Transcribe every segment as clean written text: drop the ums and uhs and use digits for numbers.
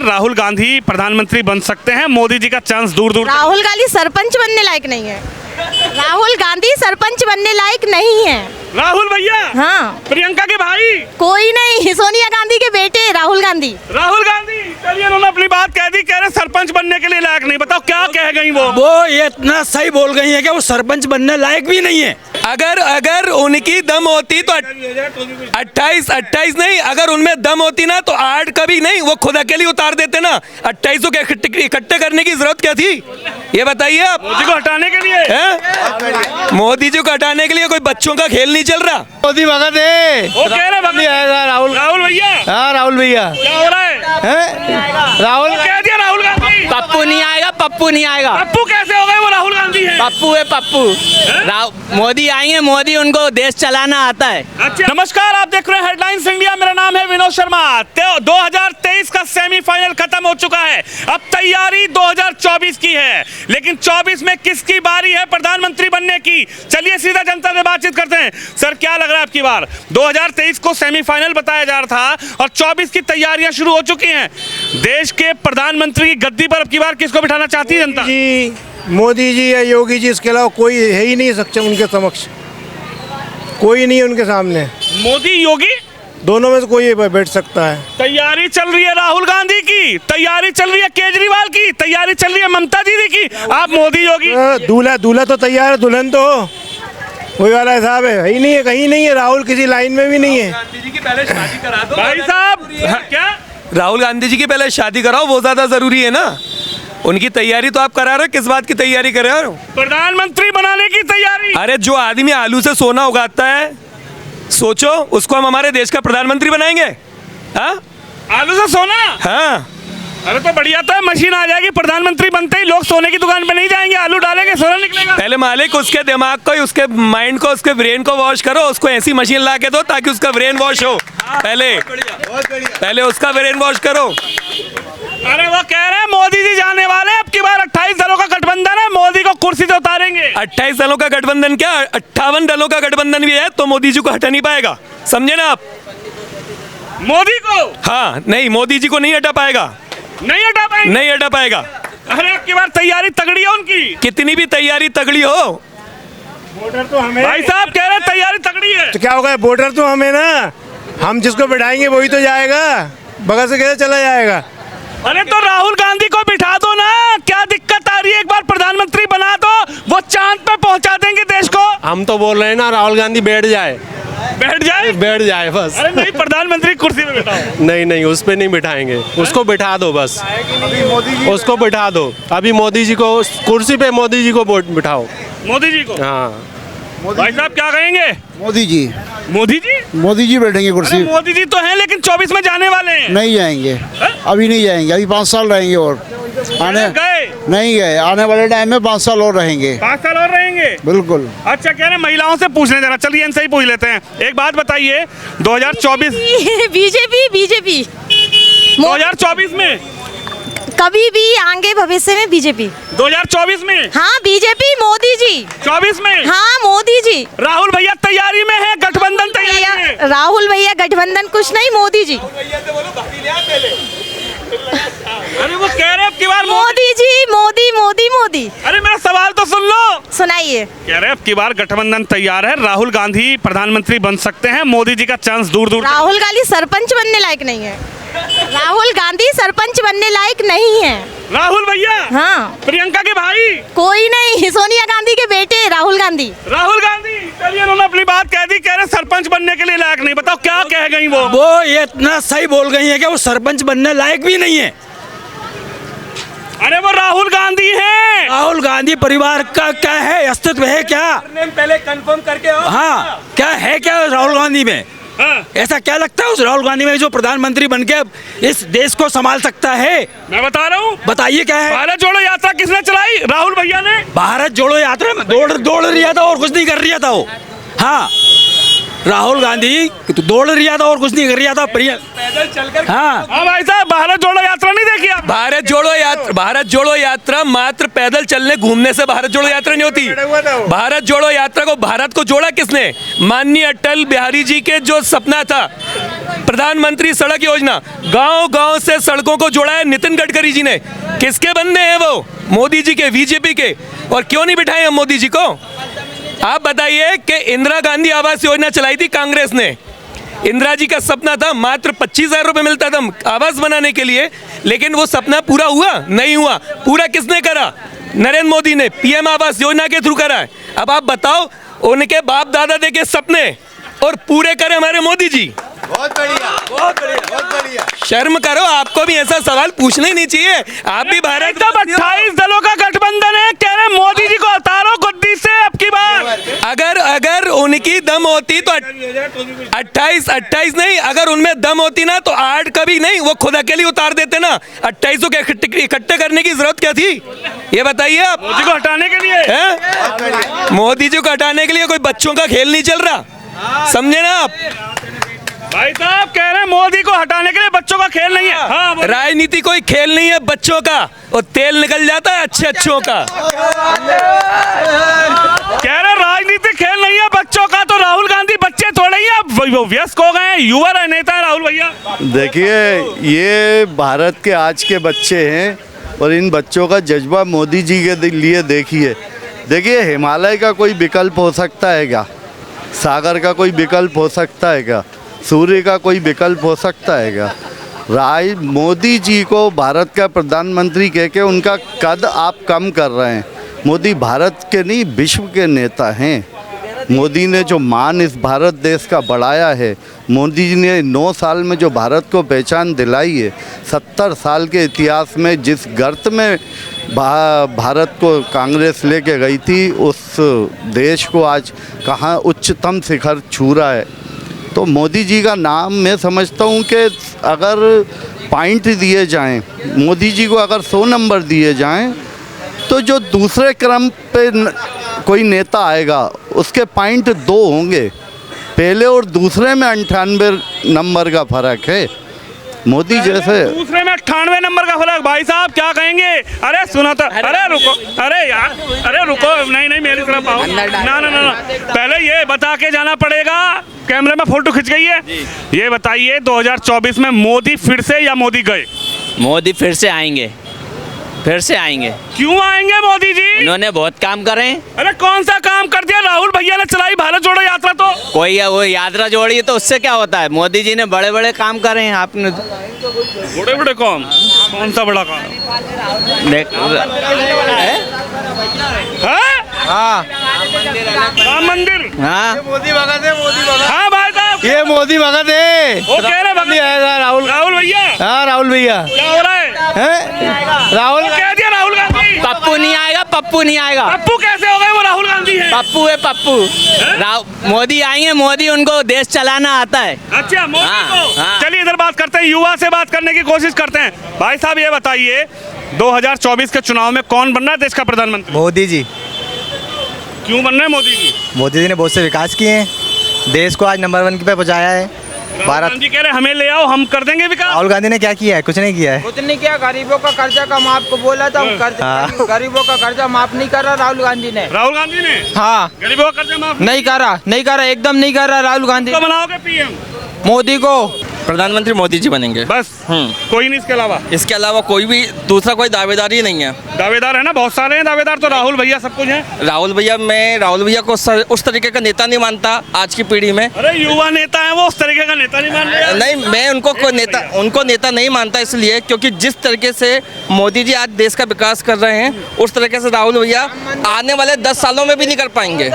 राहुल गांधी प्रधानमंत्री बन सकते हैं, मोदी जी का चांस दूर दूर। राहुल गांधी सरपंच बनने लायक नहीं है। राहुल गांधी सरपंच बनने लायक नहीं है। राहुल भैया, हाँ, प्रियंका के भाई, कोई नहीं, सोनिया गांधी के बेटे राहुल गांधी। राहुल गांधी, चलिए उन्होंने अपनी बात कह दी, कह रहे सरपंच बनने के लिए लायक नहीं। बताओ क्या कह गई वो ये इतना सही बोल गई है कि वो सरपंच बनने लायक भी नहीं है। अगर उनकी दम होती तो 28 नहीं, अगर उनमें दम होती ना तो 8 कभी नहीं, वो खुद अकेले उतार देते ना। 28 को इकट्ठे करने की जरूरत क्या थी, ये बताइए आप। मोदी को हटाने के लिए मोदी जी को हटाने के लिए कोई बच्चों का खेल नहीं चल रहा। मोदी भगत है, वो कह रहे भगत आएगा राहुल। राहुल भैया, हाँ राहुल भैया, क्या हो रहा है? राहुल कह दिया राहुल गांधी। पप्पू नहीं आएगा, पप्पू नहीं आएगा। पप्पू कैसे हो गए, वो राहुल गांधी है। पप्पू है पप्पू। मोदी आएंगे, मोदी उनको देश चलाना आता है। अच्छा, नमस्कार, आप देख रहे हैं हेडलाइंस इंडिया। मेरा नाम है विनोद शर्मा। 2023 का सेमीफाइनल खत्म हो चुका है, अब तैयारी 2024 की है। लेकिन 24 में किसकी बारी है प्रधानमंत्री बनने की? चलिए सीधा जनता से बातचीत करते हैं। सर, क्या लग रहा है आपकी बार? 2023 को सेमीफाइनल बताया जा रहा था और 24 की तैयारियां शुरू हो चुकी हैं। देश के प्रधानमंत्री की गद्दी पर अब की बार किसको बिठाना चाहती है जनता? जी, मोदी जी या योगी जी, इसके अलावा कोई है ही नहीं सक्षम उनके समक्ष। कोई नहीं है उनके सामने। मोदी योगी दोनों में से कोई बैठ सकता है। तैयारी चल रही है राहुल गांधी की, तैयारी चल रही है केजरीवाल की, तैयारी चल रही है ममता दीदी की। आप मोदी योगी। दूल्हा तो तैयार है, दुल्हन तो वही वाला हिसाब है। ही नहीं है, कहीं नहीं है। राहुल किसी लाइन में भी नहीं है। भाई साहब, क्या राहुल गांधी जी की पहले शादी कराओ, वो ज्यादा जरूरी है ना। उनकी तैयारी तो आप करा रहे हो, किस बात की तैयारी कर रहे हो? प्रधानमंत्री बनाने की तैयारी। अरे जो आदमी आलू से सोना उगाता है, सोचो उसको हम हमारे देश का प्रधानमंत्री बनाएंगे? हाँ, आलू से सोना। हाँ, अरे तो बढ़िया, तो है, मशीन आ जाएगी। प्रधानमंत्री बनते ही लोग सोने की दुकान पे नहीं जाएंगे, आलू डालेंगे, सोना निकलेगा। पहले मालिक उसके दिमाग को, उसके माइंड को, उसके ब्रेन को वॉश करो। उसको ऐसी मशीन ला के दो ताकि उसका ब्रेन वॉश हो। पहले उसका ब्रेन वॉश करो। अरे वो कह रहे हैं मोदी जी जाने वाले, अब की बार 28 दलों का गठबंधन है, मोदी को कुर्सी से उतारेंगे। 28 दलों का गठबंधन क्या, 58 दलों का गठबंधन भी है, तो मोदी जी को हटा नहीं पाएगा, समझे ना आप? मोदी को? हाँ, नहीं, मोदी जी को नहीं हटा पाएगा, नहीं हटा पाएंगे, नहीं हटा पाएगा। अरे अब की बार तैयारी तगड़ी है उनकी। कितनी भी तैयारी तगड़ी हो, वोटर तो हमें। भाई साहब कह रहे हैं तैयारी तगड़ी है। तो क्या होगा, वोटर तो हमें ना। हम जिसको बिठाएंगे वही तो जाएगा, बगल से कैसे चला जाएगा? अरे तो राहुल गांधी को बिठा दो ना, क्या दिक्कत आ रही है? एक बार प्रधानमंत्री बना दो, वो चांद पे पहुंचा देंगे देश को। हम तो बोल रहे हैं ना, राहुल गांधी बैठ जाए बस। अरे नहीं, प्रधानमंत्री कुर्सी पे बिठाओ। नहीं, उस पे नहीं बिठाएंगे, उसको बिठा दो बस। उसको बिठा दो, अभी मोदी जी को कुर्सी पे, मोदी जी को बिठाओ। मोदी जी को? हाँ। भाई साहब क्या कहेंगे? मोदी जी मोदी जी बैठेंगे कुर्सी। अरे मोदी जी तो हैं, लेकिन 24 में जाने वाले हैं। नहीं जाएंगे, अभी नहीं जाएंगे, अभी 5 साल रहेंगे और गए नहीं गए, आने वाले टाइम में 5 साल और रहेंगे। 5 साल और रहेंगे, बिल्कुल। अच्छा, कह रहे हैं महिलाओं से पूछने जरा, चलिए इनसे ही पूछ लेते हैं। एक बात बताइए, 2024 बीजेपी 2024 में, कभी भी आगे भविष्य में बीजेपी। 2024 में? हाँ बीजेपी, मोदी जी। 24 में? हाँ मोदी जी। राहुल भैया तैयारी में है, गठबंधन तैयारी में। राहुल भैया गठबंधन कुछ नहीं, मोदी जी। अरे वो कह रहे हैं अब की बार मोदी जी, मोदी। अरे मेरा सवाल तो सुन लो। सुनाइए। कह रहे हैं अब की बार गठबंधन तैयार है, राहुल गांधी प्रधानमंत्री बन सकते हैं, मोदी जी का चांस दूर दूर। राहुल गांधी सरपंच बनने लायक नहीं है। राहुल गांधी सरपंच बनने लायक नहीं है। राहुल भैया, हाँ, प्रियंका के भाई, कोई नहीं, सोनिया गांधी के बेटे राहुल गांधी। राहुल गांधी, चलिए उन्होंने अपनी बात कह दी, कह रहे सरपंच बनने के लिए लायक नहीं। बताओ क्या कह गई वो ये इतना सही बोल गई है कि वो सरपंच बनने लायक भी नहीं है। अरे वो राहुल गांधी हैं। राहुल गांधी परिवार का क्या है, अस्तित्व है क्या? पहले कंफर्म करके आओ। हाँ, क्या है क्या राहुल गांधी में? हाँ। ऐसा क्या लगता है उस राहुल गांधी में जो प्रधानमंत्री बन के इस देश को संभाल सकता है? मैं बता रहा हूँ, बताइए क्या है। भारत जोड़ो यात्रा किसने चलाई? राहुल भैया ने। भारत जोड़ो यात्रा में दौड़ रहा था और कुछ नहीं कर रहा था वो। हाँ, राहुल गांधी दौड़ रिया था और कुछ नहीं कर रिया था हाँ हाँ भाई साहब, भारत जोड़ो यात्रा नहीं देखी आप? भारत जोड़ो यात्रा मात्र पैदल चलने घूमने से भारत जोड़ो यात्रा नहीं होती। भारत जोड़ो यात्रा को, भारत को जोड़ा किसने? माननीय अटल बिहारी जी के जो सपना था प्रधानमंत्री सड़क योजना, गांव गांव से सड़कों को जोड़ा है नितिन गडकरी जी ने। किसके बंदे हैं वो? मोदी जी के, बीजेपी के। और क्यों नहीं बिठाए हम मोदी जी को? आप बताइए कि इंदिरा गांधी आवास योजना चलाई थी कांग्रेस ने। इंदिरा जी का सपना था मात्र 25,000 रुपए मिलता था आवास बनाने के लिए, लेकिन वो सपना पूरा हुआ? नहीं हुआ। पूरा किसने करा? नरेंद्र मोदी ने पीएम आवास योजना के थ्रू करा है। अब आप बताओ, उनके बाप दादा देखे सपने और पूरे करे हमारे मोदी जी। बहुत बढ़िया, बहुत बढ़िया, बहुत बढ़िया। शर्म करो, आपको भी ऐसा सवाल पूछना ही नहीं चाहिए। आप भी भारत तब 28 दलों का गठबंधन है, कह रहे मोदी जी को उतारो गद्दी से अब की बार। अगर उनकी दम होती तो 28 नहीं, अगर उनमें दम होती ना तो 8 कभी नहीं, वो खुद अकेले उतार देते ना। 28 को इकट्ठे करने की जरूरत क्या थी? ये बताइए आप। मोदी को हटाने के लिए हैं? मोदी जी को हटाने के लिए कोई बच्चों का खेल नहीं चल रहा, समझे ना आप? भाई साहब कह रहे हैं मोदी को हटाने के लिए बच्चों का खेल नहीं है। हाँ, राजनीति कोई खेल नहीं है बच्चों का, और तेल निकल जाता है अच्छों का। कह रहे राजनीति खेल नहीं है बच्चों का, तो राहुल गांधी बच्चे थोड़े ही अब व्यस्त हो गए हैं, युवा नेता है राहुल भैया। देखिए, ये भारत के आज के बच्चे हैं और इन बच्चों का जज्बा मोदी जी के लिए देखिए हिमालय का कोई विकल्प हो सकता है क्या? सागर का कोई विकल्प हो सकता है क्या? सूर्य का कोई विकल्प हो सकता है क्या? मोदी जी को भारत का प्रधानमंत्री कह के उनका कद आप कम कर रहे हैं। मोदी भारत के नहीं, विश्व के नेता हैं। मोदी ने जो मान इस भारत देश का बढ़ाया है, मोदी जी ने 9 साल में जो भारत को पहचान दिलाई है, 70 साल के इतिहास में जिस गर्त में भारत को कांग्रेस लेके गई थी, उस देश को आज कहाँ उच्चतम शिखर छू रहा है। तो मोदी जी का नाम मैं समझता हूँ कि अगर पॉइंट दिए जाएं, मोदी जी को अगर 100 नंबर दिए जाएं, तो जो दूसरे क्रम पे कोई नेता आएगा उसके पॉइंट 2 होंगे। पहले और दूसरे में 98 नंबर का फर्क है। मोदी जैसे दूसरे में 98 नंबर का फर्क। भाई साहब क्या कहेंगे? अरे सुना तो, अरे रुको, अरे यार, अरे रुको, नहीं मेरी तरफ आओ। ना, पहले ये बता के जाना पड़ेगा। कैमरे में फोटो खिंच गई है। ये बताइए 2024 में मोदी फिर से या मोदी गए? मोदी फिर से आएंगे, फिर से आएंगे। क्यों आएंगे मोदी जी? उन्होंने बहुत काम करे हैं। अरे कौन सा काम कर दिया? राहुल भैया ने चलाई भारत जोड़ो यात्रा। तो कोई वो यात्रा जोड़ी है तो उससे क्या होता है? मोदी जी ने बड़े बड़े काम करे हैं। आपने बड़े काम? कौन सा बड़ा काम? राम मंदिर। हाँ, मोदी भगत है, मोदी भगत। हाँ भाई साहब, ये मोदी भगत है। वो कह रहे भगत आएगा राहुल भैया। हाँ, राहुल भैया। क्या हो रहा है? राहुल कह दिया राहुल गांधी। पप्पू नहीं आएगा, पप्पू नहीं आएगा। पप्पू कैसे हो गए? वो राहुल गांधी है। पप्पू है, पप्पू। मोदी आएंगे, मोदी उनको देश चलाना आता है। अच्छा, मोदी को। हाँ। चलिए इधर बात करते हैं, युवा से बात करने की कोशिश करते हैं। भाई साहब ये बताइए 2024 के चुनाव में कौन बन रहा है देश का प्रधानमंत्री? मोदी जी। क्यों बन रहे हैं मोदी जी? मोदी जी ने बहुत से विकास किए हैं, देश को आज नंबर 1 पे पहुंचाया है। राहुल गांधी कह रहे हमें ले आओ, हम कर देंगे विकास। राहुल गांधी ने क्या किया है? कुछ नहीं किया है। कुछ नहीं किया। गरीबों का कर्जा कम आपको बोला था, गरीबों का कर्जा माफ नहीं कर रहा राहुल गांधी ने। राहुल गांधी ने? हाँ, गरीबों का कर्जा माफ नहीं कर रहा, एकदम नहीं कर रहा राहुल गांधी। तो बनाओगे पीएम? मोदी को प्रधानमंत्री मोदी जी बनेंगे बस, कोई नहीं इसके अलावा कोई भी दूसरा कोई दावेदार ही नहीं है। दावेदार है ना, बहुत सारे हैं दावेदार तो। राहुल भैया सब कुछ है। मैं राहुल भैया को उस तरीके का नेता नहीं मानता आज की पीढ़ी में। अरे युवा नेता है वो, उस तरीके का नेता नहीं मान रहे। नहीं, मैं उनको नेता नहीं मानता, इसलिए क्योंकि जिस तरीके से मोदी जी आज देश का विकास कर रहे हैं, उस तरीके से राहुल भैया आने वाले 10 सालों में भी नहीं कर पाएंगे।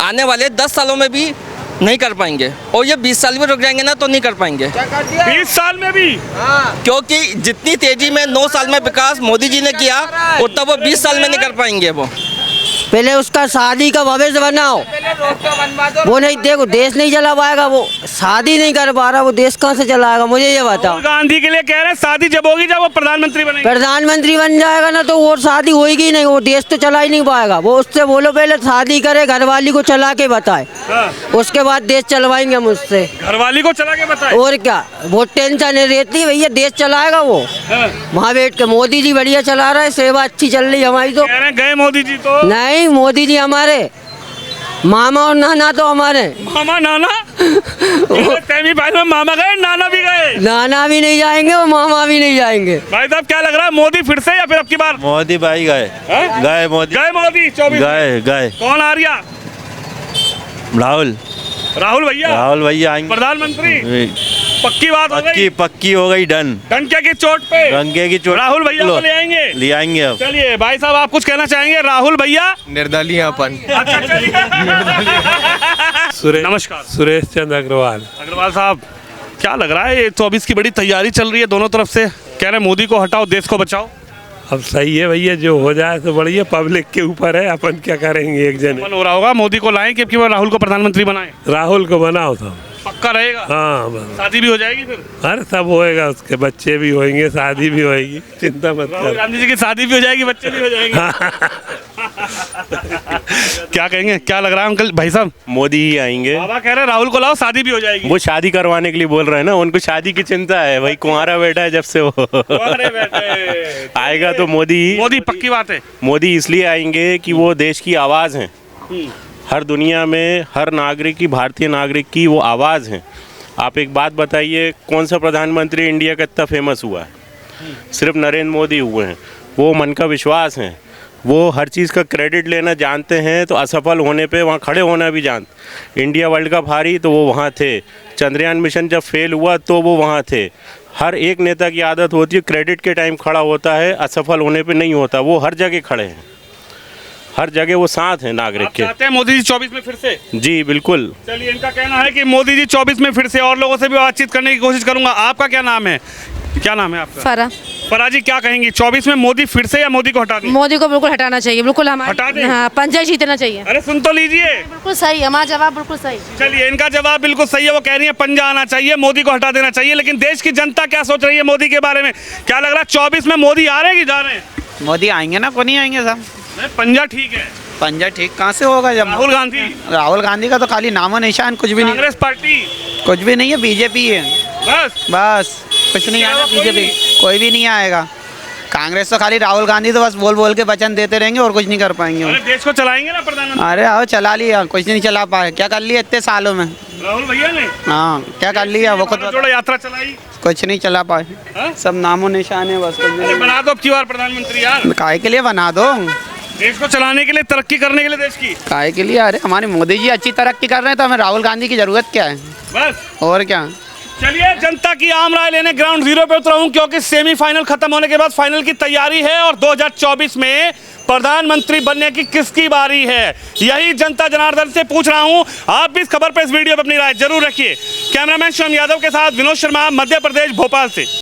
आने वाले 10 सालों में भी नहीं कर पाएंगे, और ये 20 साल में रुक जाएंगे ना तो नहीं कर पाएंगे। 20 साल में भी? क्योंकि जितनी तेजी में 9 साल में विकास मोदी जी ने किया, उतना वो 20 साल में नहीं कर पाएंगे। वो पहले उसका शादी का भविष्य बनाओ, वो नहीं, देखो देश नहीं चला पाएगा, वो शादी नहीं कर पा रहा, वो देश कहाँ से चलाएगा, मुझे ये बताओ। राहुल गांधी के लिए कह रहे हैं शादी जब होगी जब वो प्रधानमंत्री बनेंगे। प्रधानमंत्री बन जाएगा ना तो वो शादी होगी ही नहीं, वो देश तो चला ही नहीं पाएगा। वो उससे बोलो पहले शादी करे, घरवाली को चला के बताए, उसके बाद देश चलवाएंगे मुझसे। घरवाली को चला के बताए और क्या, बहुत टेंशन रहती है भैया, देश चलाएगा वो। वहाँ बैठ के मोदी जी बढ़िया चला रहा है, सेवा अच्छी चल रही है हमारी। तो कह रहे हैं गए मोदी जी तो नहीं, मोदी जी हमारे मामा और नाना तो हमारे। मामा नाना सेमीफाइनल में मामा गए, नाना भी गए। नाना भी नहीं जाएंगे और मामा भी नहीं जाएंगे। भाई साहब क्या लग रहा है, मोदी फिर से या फिर अब की बार? मोदी भाई गए गए मोदी गए मोदी 24 गए कौन आ रहा? राहुल भैया आएंगे प्रधानमंत्री। पक्की बात हो गई, पक्की हो गई, डन। डंके की चोट पे गंगे की चोट राहुल भैया को ले आएंगे अब। चलिए भाई साहब, आप कुछ कहना चाहेंगे? राहुल भैया निर्दलीय अपन। अच्छा चलिए। नमस्कार, सुरेश चंद्र अग्रवाल साहब, क्या लग रहा है? ये 24 की बड़ी तैयारी चल रही है दोनों तरफ से, कह रहे मोदी को हटाओ, देश को बचाओ। अब सही है भैया, जो हो जाए तो बढ़िया, पब्लिक के ऊपर है, अपन क्या करेंगे। एक जने हो रहा होगा मोदी को लाएं कि अब की बार राहुल को प्रधानमंत्री बनाएं? राहुल को बनाओ तो पक्का रहेगा। हाँ बस। शादी भी हो जाएगी फिर? अरे सब होएगा, उसके बच्चे भी होंगे, शादी भी होएगी, चिंता मत राहुल कर। गांधी जी की शादी भी हो जाएगी, बच्चे भी हो जाएंगे। क्या कहेंगे, क्या लग रहा है अंकल भाई साहब? मोदी ही आएंगे। बाबा कह रहे हैं राहुल को लाओ, शादी भी हो जाएगी। वो शादी करवाने के लिए बोल रहे हैं ना, उनको शादी की चिंता है, भाई कुंवारा बैठा है जब से वो। अरे बेटे आएगा तो मोदी पक्की बात है। मोदी इसलिए आएंगे कि वो देश की आवाज़ हैं, हर दुनिया में हर नागरिक की, भारतीय नागरिक की वो आवाज़ हैं। आप एक बात बताइए, कौन सा प्रधानमंत्री इंडिया का इतना फेमस हुआ है? सिर्फ नरेंद्र मोदी हुए हैं। वो मन का विश्वास हैं, वो हर चीज़ का क्रेडिट लेना जानते हैं, तो असफल होने पे वहाँ खड़े होना भी जानते। इंडिया वर्ल्ड कप हारी तो वो वहाँ थे, चंद्रयान मिशन जब फेल हुआ तो वो वहाँ थे। हर एक नेता की आदत होती है क्रेडिट के टाइम खड़ा होता है, असफल होने पे नहीं होता। वो हर जगह खड़े हैं, हर जगह वो साथ हैं नागरिक के। चाहते हैं मोदी जी 24 में फिर से? जी बिल्कुल। चलिए, इनका कहना है कि मोदी जी 24 में फिर से, और लोगों से भी बातचीत करने की कोशिश करूंगा। आपका क्या नाम है? क्या नाम है आपका? फरा। फरा जी, क्या कहेंगी, 24 में मोदी फिर से या मोदी को हटा दें? मोदी को बिल्कुल हटाना चाहिए, बिल्कुल हटा दें? हाँ, पंजाब जीतना चाहिए। अरे सुन तो लीजिए, बिल्कुल सही, हमारा जवाब बिल्कुल सही। चलिए, इनका जवाब बिल्कुल सही है। वो कह रही है पंजा आना चाहिए, मोदी को हटा देना चाहिए। लेकिन देश की जनता क्या सोच रही है मोदी के बारे में? क्या लग रहा है 24 में मोदी आ रहे हैं कि जा रहे हैं? मोदी आएंगे ना, क्यों नहीं आएंगे साहब? पंजा ठीक है। पंजा ठीक कहाँ से होगा जब राहुल गांधी का तो खाली नामो निशान, कुछ भी नहीं। कांग्रेस पार्टी कुछ भी नहीं है, बीजेपी है बस कुछ नहीं आएगा। बीजेपी कोई भी नहीं आएगा। कांग्रेस तो खाली राहुल गांधी तो बस बोल बोल के वचन देते रहेंगे और कुछ नहीं कर पाएंगे। अरे देश को चलाएंगे ना प्रधानमंत्री? अरे आओ चला लिया, कुछ नहीं चला पाए। क्या कर लिया इतने सालों में राहुल भैया ने? हाँ, क्या कर लिया? वो खुद जोड़ो यात्रा चलाई, कुछ नहीं चला पाए। सब नामो निशान है बस। बना दो अब की बार प्रधानमंत्री यार। काहे के लिए बना दो? देश को चलाने के लिए, तरक्की करने के लिए देश की। काहे के लिए? अरे हमारे मोदी जी अच्छी तरक्की कर रहे हैं तो हमें राहुल गांधी की जरूरत क्या है? बस और क्या। चलिए, जनता की आम राय लेने ग्राउंड जीरो पे उतरा हूं, क्योंकि सेमीफाइनल खत्म होने के बाद फाइनल की तैयारी है और 2024 में प्रधानमंत्री बनने की किसकी बारी है, यही जनता जनार्दन से पूछ रहा हूं। आप भी इस खबर पर, इस वीडियो पर अपनी राय जरूर रखिए। कैमरामैन शिवम यादव के साथ विनोद शर्मा, मध्य प्रदेश, भोपाल से।